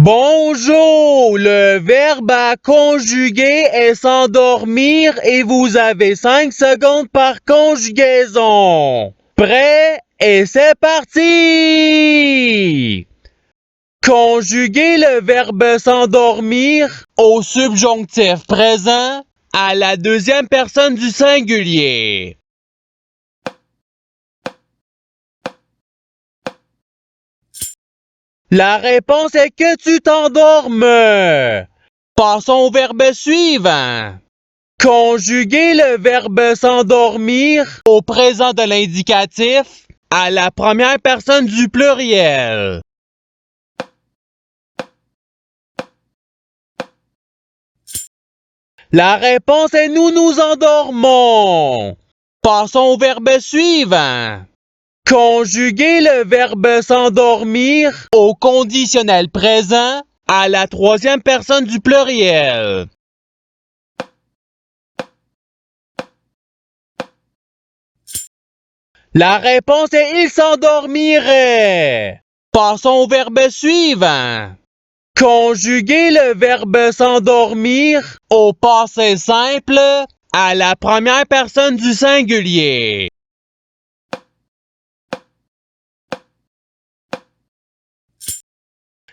Bonjour! Le verbe à conjuguer est s'endormir et vous avez 5 secondes par conjugaison. Prêt? Et c'est parti! Conjuguer le verbe s'endormir au subjonctif présent à la deuxième personne du singulier. La réponse est que tu t'endormes. Passons au verbe suivant. Conjuguer le verbe s'endormir au présent de l'indicatif à la première personne du pluriel. La réponse est nous nous endormons. Passons au verbe suivant. Conjuguer le verbe s'endormir au conditionnel présent à la troisième personne du pluriel. La réponse est il s'endormirait. Passons au verbe suivant. Conjuguer le verbe s'endormir au passé simple à la première personne du singulier.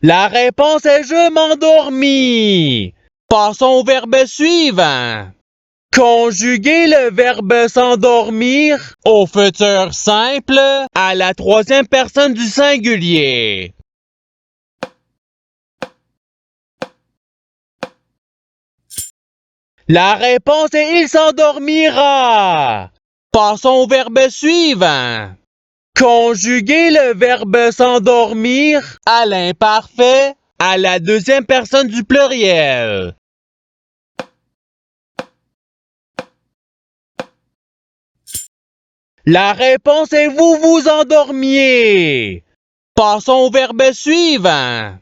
La réponse est je m'endormis. Passons au verbe suivant. Conjuguer le verbe s'endormir au futur simple à la troisième personne du singulier. La réponse est il s'endormira. Passons au verbe suivant. Conjuguer le verbe s'endormir à l'imparfait à la deuxième personne du pluriel. La réponse est vous vous endormiez. Passons au verbe suivant.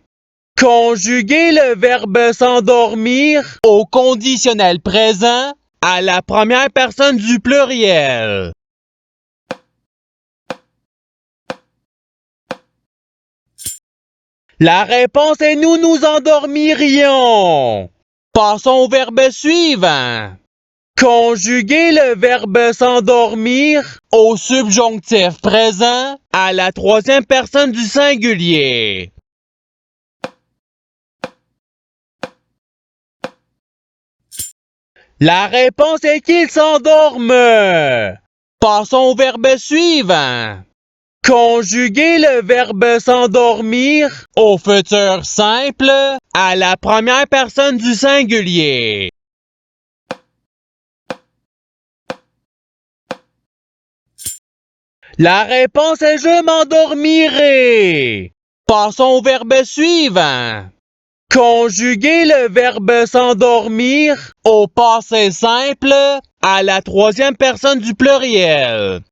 Conjuguer le verbe s'endormir au conditionnel présent à la première personne du pluriel. La réponse est nous nous endormirions. Passons au verbe suivant. Conjuguer le verbe s'endormir au subjonctif présent à la troisième personne du singulier. La réponse est qu'il s'endorme. Passons au verbe suivant. Conjuguer le verbe s'endormir au futur simple à la première personne du singulier. La réponse est je m'endormirai. Passons au verbe suivant. Conjuguer le verbe s'endormir au passé simple à la troisième personne du pluriel.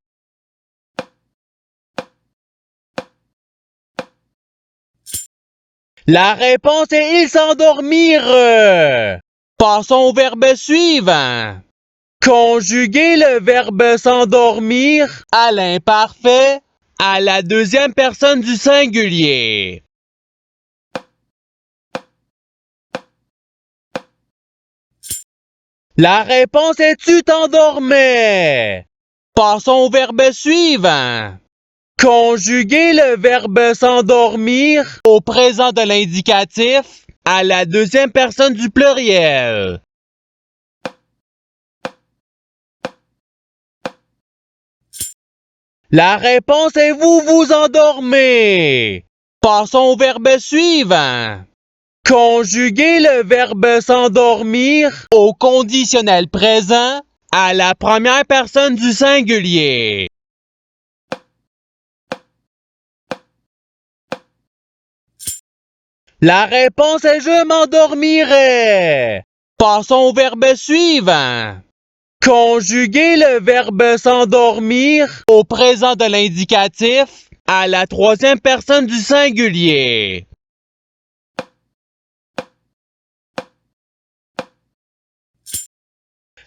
La réponse est il s'endormirent. Passons au verbe suivant. Conjuguer le verbe s'endormir à l'imparfait à la deuxième personne du singulier. La réponse est tu t'endormais. Passons au verbe suivant. Conjuguer le verbe s'endormir au présent de l'indicatif à la deuxième personne du pluriel. La réponse est vous vous endormez. Passons au verbe suivant. Conjuguer le verbe s'endormir au conditionnel présent à la première personne du singulier. La réponse est je m'endormirai. Passons au verbe suivant. Conjuguer le verbe s'endormir au présent de l'indicatif à la troisième personne du singulier.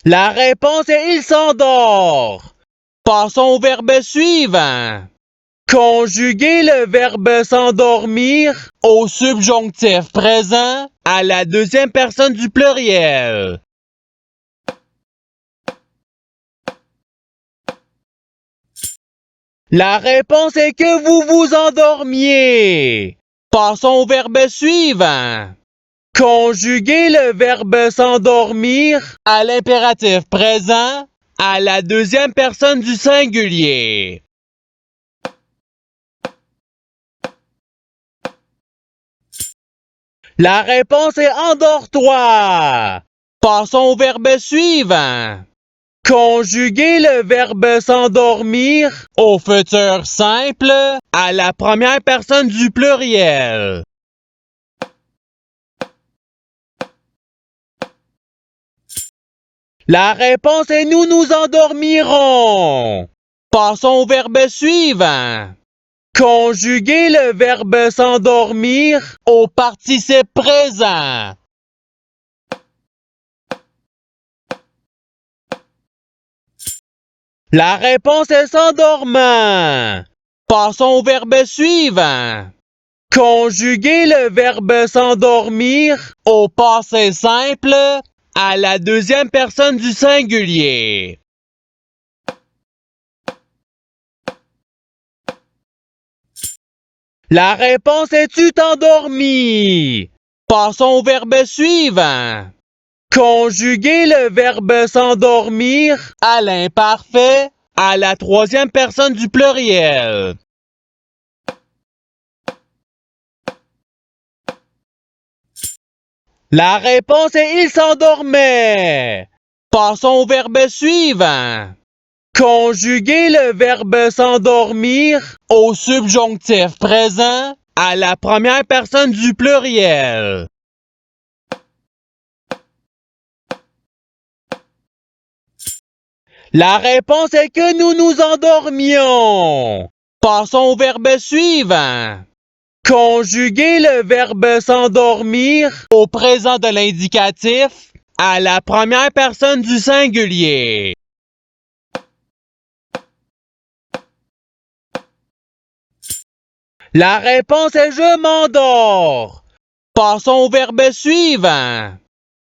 La réponse est il s'endort. Passons au verbe suivant. Conjuguer le verbe s'endormir au subjonctif présent à la deuxième personne du pluriel. La réponse est que vous vous endormiez. Passons au verbe suivant. Conjuguer le verbe s'endormir à l'impératif présent à la deuxième personne du singulier. La réponse est endors-toi. Passons au verbe suivant. Conjuguer le verbe s'endormir au futur simple à la première personne du pluriel. La réponse est nous nous endormirons. Passons au verbe suivant. Conjuguer le verbe s'endormir au participe présent. La réponse est s'endormant. Passons au verbe suivant. Conjuguer le verbe s'endormir au passé simple à la deuxième personne du singulier. La réponse est tu t'endormis. Passons au verbe suivant. Conjuguer le verbe s'endormir à l'imparfait à la troisième personne du pluriel. La réponse est il s'endormait. Passons au verbe suivant. Conjuguer le verbe s'endormir au subjonctif présent à la première personne du pluriel. La réponse est que nous nous endormions. Passons au verbe suivant. Conjuguer le verbe s'endormir au présent de l'indicatif à la première personne du singulier. La réponse est je m'endors. Passons au verbe suivant.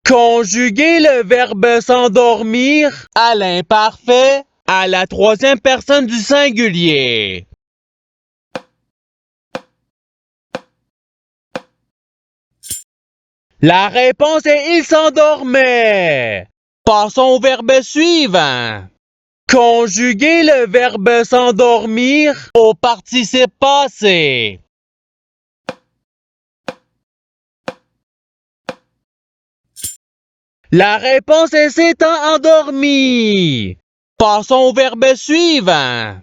Conjuguer le verbe s'endormir à l'imparfait à la troisième personne du singulier. La réponse est il s'endormait. Passons au verbe suivant. Conjuguer le verbe s'endormir au participe passé. La réponse est s'étant endormi. Passons au verbe suivant.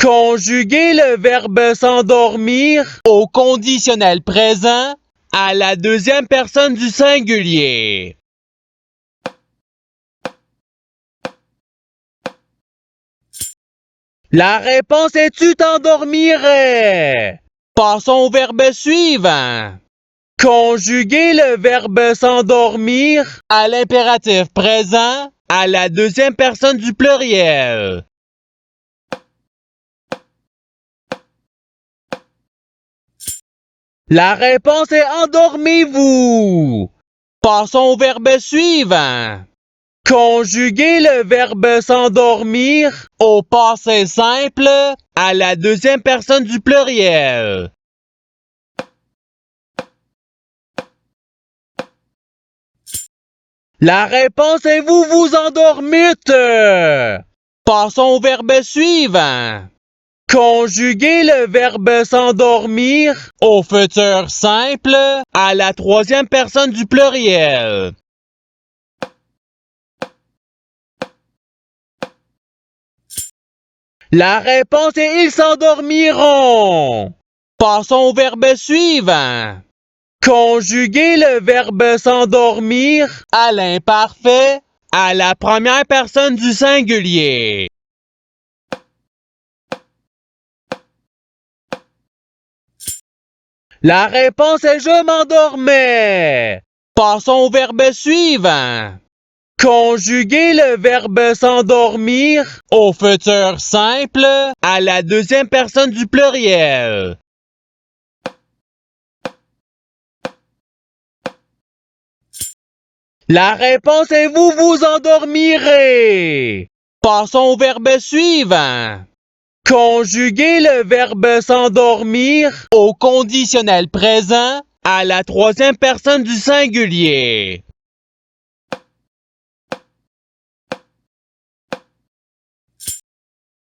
Conjuguer le verbe s'endormir au conditionnel présent à la deuxième personne du singulier. La réponse est tu t'endormirais. Passons au verbe suivant. Conjuguer le verbe s'endormir à l'impératif présent à la deuxième personne du pluriel. La réponse est endormez-vous. Passons au verbe suivant. Conjuguer le verbe s'endormir au passé simple à la deuxième personne du pluriel. La réponse est vous vous endormîtes. Passons au verbe suivant. Conjuguer le verbe s'endormir au futur simple à la troisième personne du pluriel. La réponse est ils s'endormiront. Passons au verbe suivant. Conjuguer le verbe s'endormir à l'imparfait à la première personne du singulier. La réponse est je m'endormais. Passons au verbe suivant. Conjuguer le verbe s'endormir au futur simple à la deuxième personne du pluriel. La réponse est vous vous endormirez. Passons au verbe suivant. Conjuguer le verbe s'endormir au conditionnel présent à la troisième personne du singulier.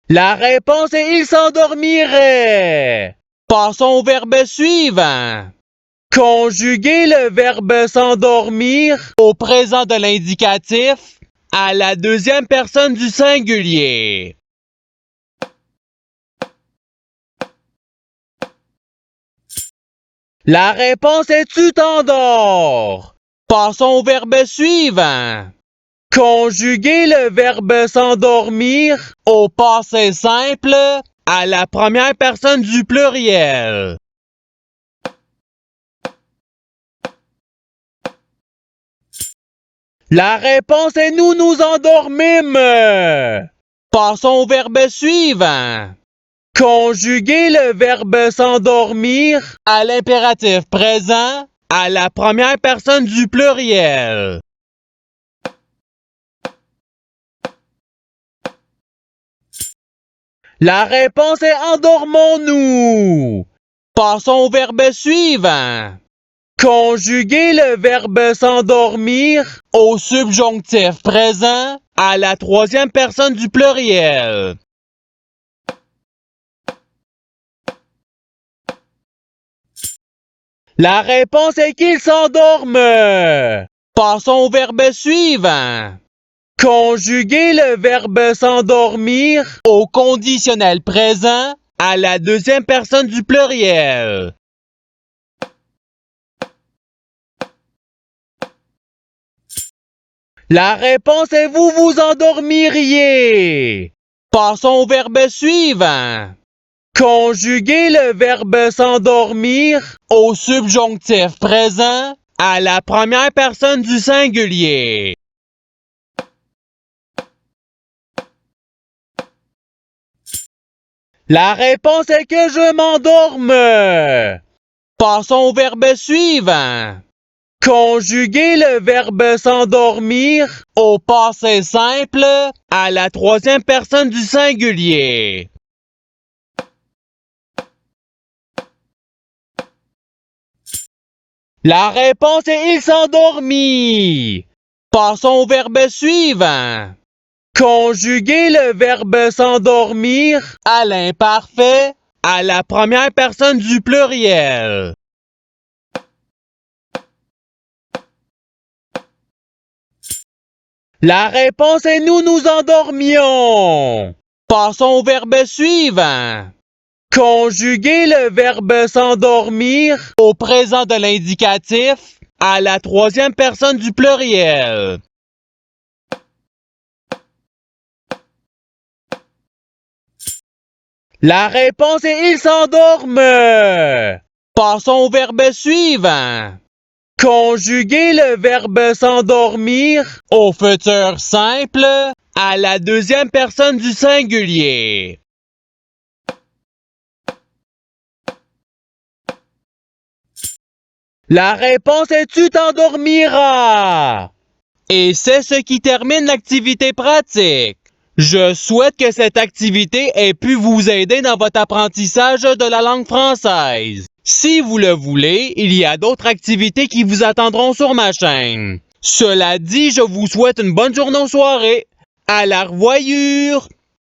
La réponse est il s'endormirait. Passons au verbe suivant. Conjuguer le verbe s'endormir au présent de l'indicatif à la deuxième personne du singulier. La réponse est tu t'endors. Passons au verbe suivant. Conjuguer le verbe s'endormir au passé simple à la première personne du pluriel. La réponse est nous nous endormîmes. Passons au verbe suivant. Conjuguer le verbe s'endormir à l'impératif présent à la première personne du pluriel. La réponse est endormons-nous. Passons au verbe suivant. Conjuguer le verbe s'endormir au subjonctif présent à la troisième personne du pluriel. La réponse est qu'ils s'endorment. Passons au verbe suivant. Conjuguer le verbe s'endormir au conditionnel présent à la deuxième personne du pluriel. La réponse est vous vous endormiriez. Passons au verbe suivant. Conjuguer le verbe s'endormir au subjonctif présent à la première personne du singulier. La réponse est que je m'endorme. Passons au verbe suivant. Conjuguer le verbe s'endormir au passé simple à la troisième personne du singulier. La réponse est il s'endormit. Passons au verbe suivant. Conjuguer le verbe s'endormir à l'imparfait à la première personne du pluriel. La réponse est nous nous endormions. Passons au verbe suivant. Conjuguer le verbe s'endormir au présent de l'indicatif à la troisième personne du pluriel. La réponse est ils s'endorment. Passons au verbe suivant. Conjuguer le verbe s'endormir au futur simple à la deuxième personne du singulier. La réponse est tu t'endormiras. Et c'est ce qui termine l'activité pratique. Je souhaite que cette activité ait pu vous aider dans votre apprentissage de la langue française. Si vous le voulez, il y a d'autres activités qui vous attendront sur ma chaîne. Cela dit, je vous souhaite une bonne journée ou soirée. À la revoyure!